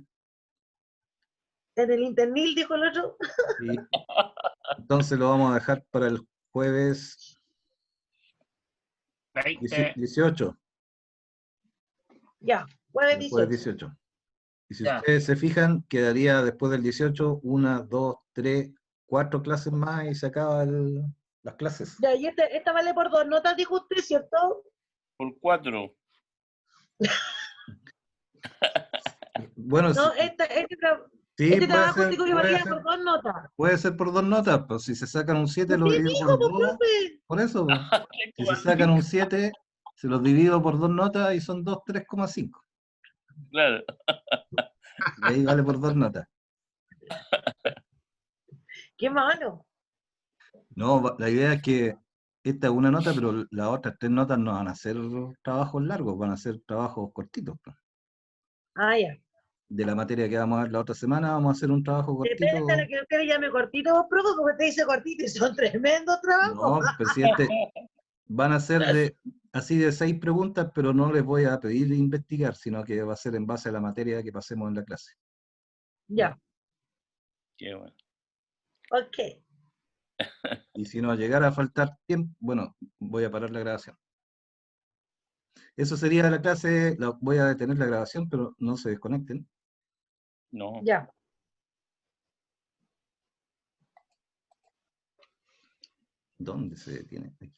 En el Internil, dijo el otro.
Y entonces lo vamos a dejar para el jueves
20.
18.
Ya, jueves
El jueves
18.
18. Y si
Ya.
ustedes se fijan, quedaría después del 18 1, 2, 3, 4 clases más y se acaban las clases.
Ya, y esta vale por 2 notas, dijo usted, ¿cierto?
Por 4.
Bueno,
No,
sí,
este trabajo digo que valía por 2 notas.
puede ser por 2 notas, pues si se sacan un 7 lo
Usted
divido
dijo,
por
pues,
2.
profe.
Por eso, pues. Si se sacan un 7, Se los divido por 2 notas y son 2, 3,5.
Claro.
Y ahí vale por 2 notas.
Qué malo.
No, la idea es que esta es una nota, pero las otras 3 notas no van a ser trabajos largos, van a ser trabajos cortitos.
Ah, ya.
De la materia que vamos a ver la otra semana, vamos a hacer un trabajo cortito.
Depende de lo que usted le llame cortito, profe, porque te dice cortito y son tremendos trabajos.
No, pues si van a ser así de 6 preguntas, pero no les voy a pedir investigar, sino que va a ser en base a la materia que pasemos en la clase.
Ya,
Qué bueno.
ok.
Y si nos llegara a faltar tiempo, bueno, voy a parar la grabación. Eso sería la clase, voy a detener la grabación, pero no se desconecten.
No.
Ya.
¿Dónde se detiene? Aquí.